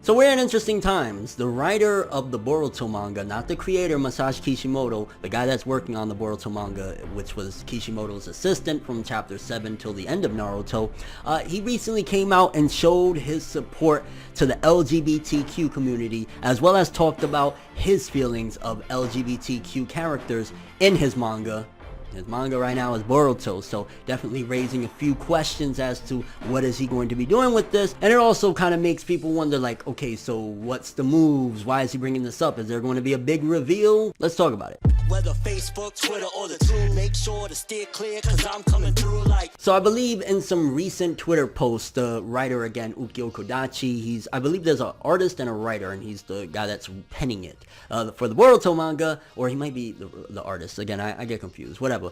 So we're in interesting times. The writer of the Boruto manga, not the creator Masashi Kishimoto, the guy that's working on the Boruto manga, which was Kishimoto's assistant from chapter 7 till the end of Naruto, he recently came out and showed his support to the LGBTQ community, as well as talked about his feelings of LGBTQ characters in his manga. His manga right now is Boruto, so definitely raising a few questions as to what is he going to be doing with this. And it also kind of makes people wonder, like, okay, so what's the moves? Why is he bringing this up? Is there going to be a big reveal? Let's talk about it. Whether Facebook, Twitter, or the two, make sure to steer clear, cause I'm coming through like... So I believe in some recent Twitter posts, the writer again, Ukyo Kodachi, I believe there's an artist and a writer, and he's the guy that's penning it for the Boruto manga, or he might be the artist. Again, I get confused. Whatever.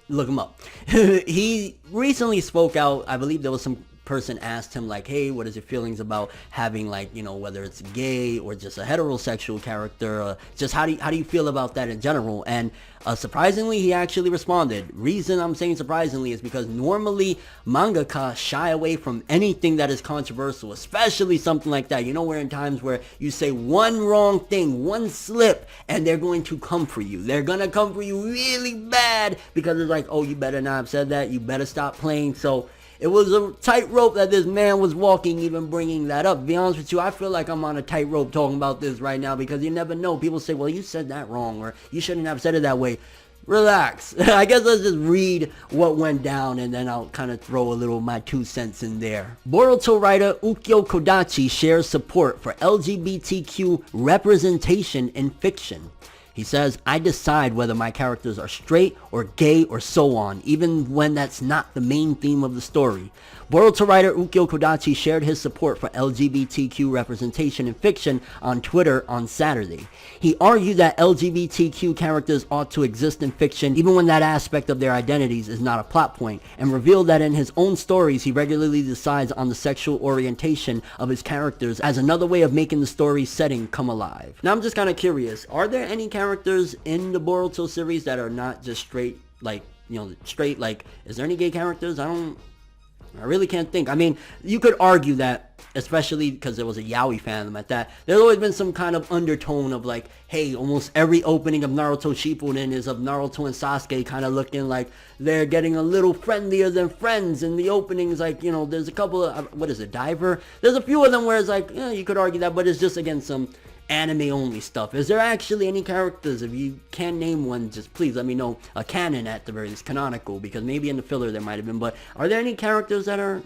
Look him up. He recently spoke out. I believe there was some person asked him like, hey, what is your feelings about having, like, you know, whether it's gay or just a heterosexual character, just how do you feel about that in general? And surprisingly, he actually responded. Reason I'm saying surprisingly is because normally mangaka shy away from anything that is controversial, especially something like that. You know, we're in times where you say one wrong thing, one slip, and they're going to come for you. They're gonna come for you really bad because it's like, oh, you better not have said that, you better stop playing. So it was a tightrope that this man was walking, even bringing that up. To be honest with you, I feel like I'm on a tightrope talking about this right now because you never know. People say, well, you said that wrong, or you shouldn't have said it that way. Relax. I guess let's just read what went down, and then I'll kind of throw a little my 2 cents in there. Boruto writer Ukyo Kodachi shares support for LGBTQ representation in fiction. He says, I decide whether my characters are straight or gay or so on, even when that's not the main theme of the story. Boruto writer Ukyo Kodachi shared his support for LGBTQ representation in fiction on Twitter on Saturday. He argued that LGBTQ characters ought to exist in fiction even when that aspect of their identities is not a plot point, and revealed that in his own stories he regularly decides on the sexual orientation of his characters as another way of making the story setting come alive. Now I'm just kind of curious, are there any characters in the Boruto series that are not just straight, like, you know, straight, like, is there any gay characters? I really can't think. I mean, you could argue that, especially because there was a yaoi fandom at that, there's always been some kind of undertone of like, hey, almost every opening of Naruto Shippuden is of Naruto and Sasuke kind of looking like they're getting a little friendlier than friends. In the openings, like, you know, there's a couple of, what is it, Diver? There's a few of them where it's like, yeah, you could argue that, but it's just, again, some anime only stuff. Is there actually any characters? If you can name one, just please let me know. A canon at the very least, canonical, because maybe in the filler there might have been, but are there any characters that are,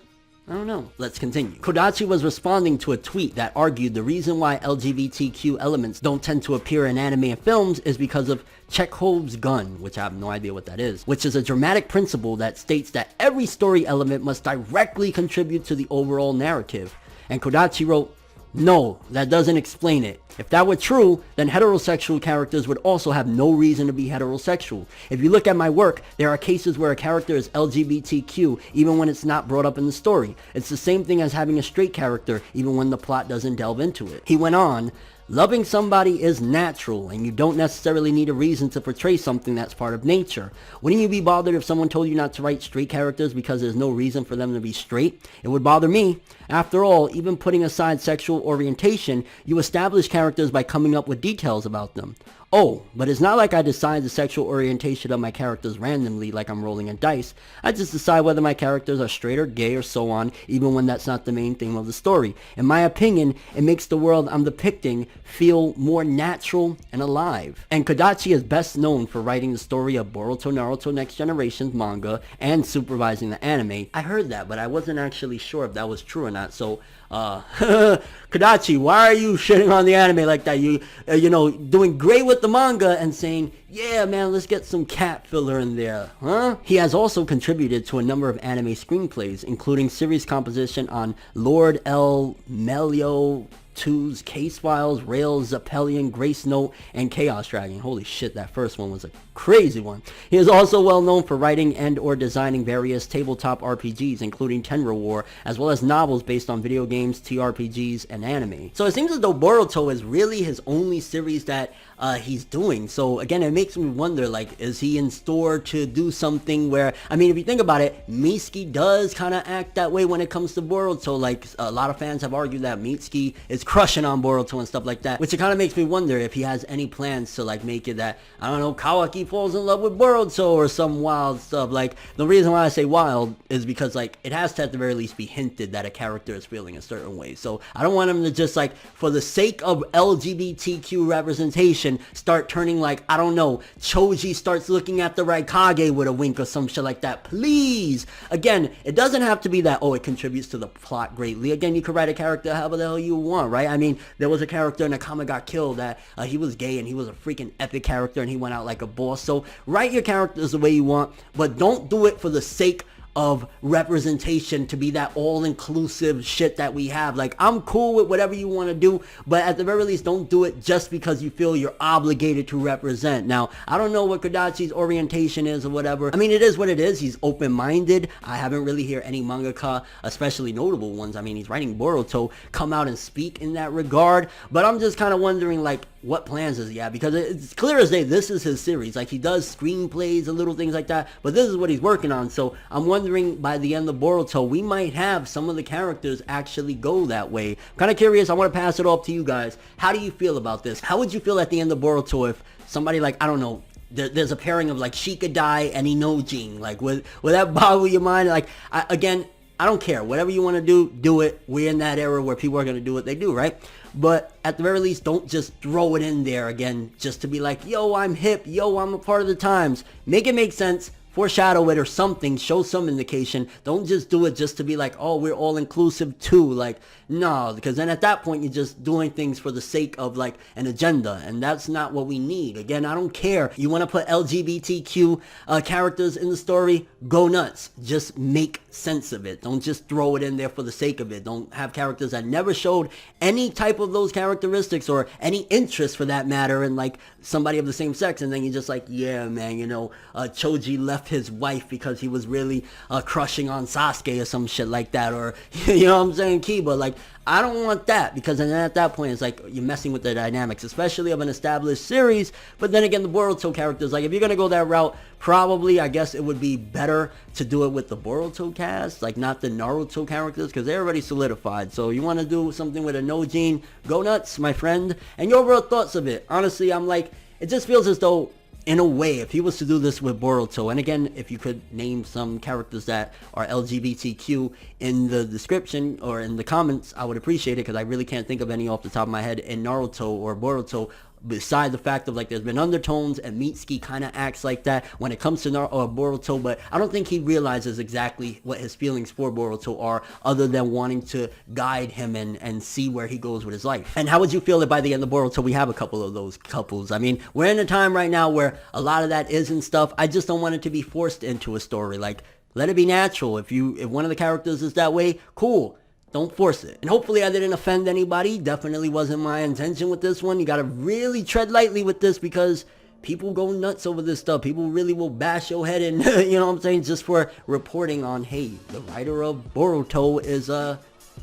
I don't know. Let's continue. Kodachi was responding to a tweet that argued the reason why LGBTQ elements don't tend to appear in anime and films is because of Chekhov's gun, which I have no idea what that is, which is a dramatic principle that states that every story element must directly contribute to the overall narrative. And Kodachi wrote, no, that doesn't explain it. If that were true, then heterosexual characters would also have no reason to be heterosexual. If you look at my work, there are cases where a character is LGBTQ even when it's not brought up in the story. It's the same thing as having a straight character even when the plot doesn't delve into it. He went on, loving somebody is natural, and you don't necessarily need a reason to portray something that's part of nature. Wouldn't you be bothered if someone told you not to write straight characters because there's no reason for them to be straight? It would bother me. After all, even putting aside sexual orientation, you establish characters by coming up with details about them. Oh, but it's not like I decide the sexual orientation of my characters randomly like I'm rolling a dice. I just decide whether my characters are straight or gay or so on, even when that's not the main theme of the story. In my opinion, it makes the world I'm depicting feel more natural and alive. And Kodachi is best known for writing the story of Boruto Naruto Next Generation's manga and supervising the anime. I heard that, but I wasn't actually sure if that was true or not, so Kodachi, why are you shitting on the anime like that? You know, doing great with the manga and saying, yeah, man, let's get some cat filler in there, huh? He has also contributed to a number of anime screenplays, including series composition on Lord El Melio 2's Case Files, Rails, Zeppelion, Grace Note, and Chaos Dragon. Holy shit, that first one was a crazy one. He is also well known for writing and or designing various tabletop RPGs, including Tenra War, as well as novels based on video games, TRPGs, and anime. So it seems as though Boruto is really his only series that he's doing. So again, it makes me wonder, like, is he in store to do something where, I mean, if you think about it, Mitsuki does kind of act that way when it comes to Boruto. Like, a lot of fans have argued that Mitsuki is crushing on Boruto and stuff like that, which it kind of makes me wonder if he has any plans to, like, make it that, I don't know, Kawaki falls in love with Boruto or some wild stuff. Like, the reason why I say wild is because, like, it has to at the very least be hinted that a character is feeling a certain way. So I don't want him to just, like, for the sake of LGBTQ representation, start turning, like, I don't know, Choji starts looking at the Raikage with a wink or some shit like that. Please. Again, it doesn't have to be that, oh, it contributes to the plot greatly. Again, you could write a character however the hell you want, right? I mean, there was a character in Akame Got Killed that he was gay and he was a freaking epic character and he went out like a boss. So write your characters the way you want, but don't do it for the sake of representation to be that all-inclusive shit that we have. Like, I'm cool with whatever you want to do, but at the very least, don't do it just because you feel you're obligated to represent. Now, I don't know what Kodachi's orientation is or whatever. I mean, it is what it is. He's open-minded. I haven't really heard any mangaka, especially notable ones, I mean, he's writing Boruto, come out and speak in that regard. But I'm just kind of wondering, like, what plans does he have? Because it's clear as day, this is his series. Like, he does screenplays and little things like that, but this is what he's working on. So I'm wondering, by the end of Boruto, we might have some of the characters actually go that way. I'm kind of curious. I want to pass it off to you guys. How do you feel about this? How would you feel at the end of Boruto if somebody, like, I don't know, there's a pairing of, like, Shikadai and Inojin? Like, would that boggle your mind? Like, again, I don't care. Whatever you want to do, do it. We're in that era where people are going to do what they do, right? But at the very least, don't just throw it in there again just to be like, yo, I'm hip. Yo, I'm a part of the times. Make it make sense. Foreshadow it or something. Show some indication. Don't just do it just to be like, oh, we're all inclusive too. Like, no, because then at that point, you're just doing things for the sake of, like, an agenda. And that's not what we need. Again, I don't care. You want to put LGBTQ characters in the story? Go nuts. Just make sense of it. Don't just throw it in there for the sake of it. Don't have characters that never showed any type of those characteristics or any interest for that matter in, like, somebody of the same sex. And then you're just like, yeah, man, you know, Choji left his wife because he was really crushing on Sasuke or some shit like that. Or, you know what I'm saying, Kiba? Like, I don't want that, because then at that point, it's like you're messing with the dynamics, especially of an established series. But then again, the Boruto characters, like, if you're going to go that route, probably, I guess it would be better to do it with the Boruto cast, like, not the Naruto characters, because they're already solidified. So you want to do something with a Nojin, go nuts, my friend. And your overall thoughts of it? Honestly, I'm like, it just feels as though, in a way, if he was to do this with Boruto, and again, if you could name some characters that are LGBTQ in the description or in the comments, I would appreciate it, because I really can't think of any off the top of my head in Naruto or Boruto, besides the fact of, like, there's been undertones and Mitsuki kind of acts like that when it comes to Boruto, but I don't think he realizes exactly what his feelings for Boruto are, other than wanting to guide him and see where he goes with his life. And how would you feel that by the end of Boruto we have a couple of those couples? I mean, we're in a time right now where a lot of that is and stuff. I just don't want it to be forced into a story. Like, let it be natural. If one of the characters is that way, cool. Don't force it. And hopefully I didn't offend anybody. Definitely wasn't my intention with this one. You gotta really tread lightly with this, because people go nuts over this stuff. People really will bash your head in, you know what I'm saying, just for reporting on, hey, the writer of Boruto is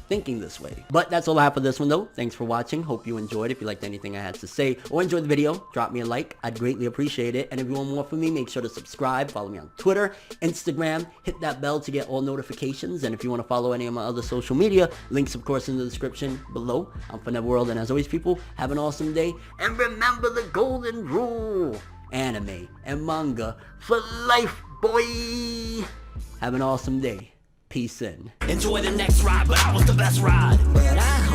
thinking this way. But that's all I have for this one, though. Thanks for watching. Hope you enjoyed. If you liked anything I had to say or enjoyed the video, drop me a like. I'd greatly appreciate it. And if you want more from me, make sure to subscribe. Follow me on Twitter, Instagram. Hit that bell to get all notifications. And if you want to follow any of my other social media, links, of course, in the description below. I'm ForneverWorld. And as always, people, have an awesome day. And remember the golden rule. Anime and manga for life, boy. Have an awesome day. Peace in. Enjoy the next ride, but I was the best ride. But I